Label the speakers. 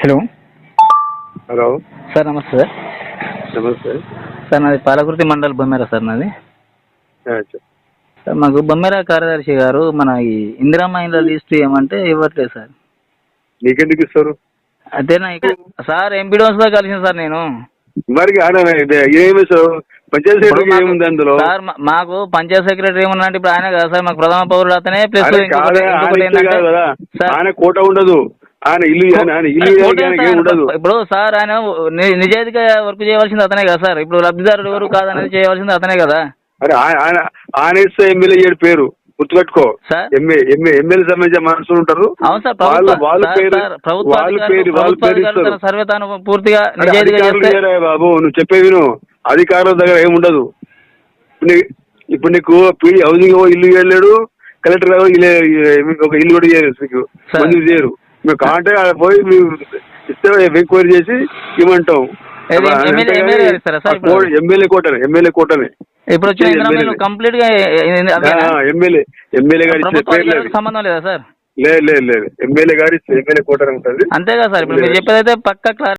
Speaker 1: Hello
Speaker 2: hello
Speaker 1: sir నమస్తే sir.
Speaker 2: నమస్తే.
Speaker 1: Sir నాది పాలకుర్తి మండల్ బొమ్మేరా సార్ నాది.
Speaker 2: చెప్పు.
Speaker 1: సార్ మాకు బొమ్మేరా కార్యదర్శి గారు మన ఈ ఇందిరమ్మ ఇండ్ల లిస్ట్ ఏమంటే ఇవ్వట్లేదు సార్.
Speaker 2: నీకెందుకు ఇస్తారు?
Speaker 1: అదే నాకు సార్ ఎంపీడోస్తో కలిసిన సార్ నేను.
Speaker 2: మరి ఏమి పంచాయతీ సెక్రటరీ ఏముంది అందులో?
Speaker 1: సార్ మాకు పంచాయత్ సెక్రటరీ ఏమన్నా అంటే ఇప్పుడు ఆయన కదా సార్ మాకు ప్రథమ పౌరుడు అతనే ప్లస్
Speaker 2: ఆయన కోట ఉండదు, ఆయన ఇల్లు ఉండదు.
Speaker 1: ఇప్పుడు సార్ ఆయన నిజాయితీగా వర్క్ చేయవలసింది అతనే కదా సార్. ఇప్పుడు లబ్ధిదారుడు ఎవరు కాదనేది చేయవలసింది అతనే కదా.
Speaker 2: అరే ఆయన ఇస్తే ఎమ్మెల్యే చేయడు పేరు గుర్తుపెట్టుకో. ఎమ్మెల్యే సంబంధించిన మనుషులు ఉంటారు.
Speaker 1: అవును సార్, సర్వే తాను పూర్తిగా
Speaker 2: బాబు నువ్వు చెప్పే విను. అధికారుల దగ్గర ఏముండదు. ఇప్పుడు నీకు హౌసింగ్ ఇల్లు చేయలేడు, కలెక్టర్ గారు ఒక ఇల్లు కూడా చేయరు, మీకు మంజూరు చేయరు. మేము కాంటే పోయి ఇస్తే ఎంక్వైరీ చేసి ఇవ్వమంటాం. ఎమ్మెల్యే కోటనే
Speaker 1: ఇప్పుడు కంప్లీట్ గా
Speaker 2: ఎమ్మెల్యే గారు ఇచ్చే పేరు
Speaker 1: సంబంధం లేదా సార్?
Speaker 2: లేదు ఎమ్మెల్యే గారు ఇచ్చే ఎమ్మెల్యే కోటనే ఉంటుంది.
Speaker 1: అంతేగా సార్. ఇప్పుడు మీరు చెప్పేదైతే పక్క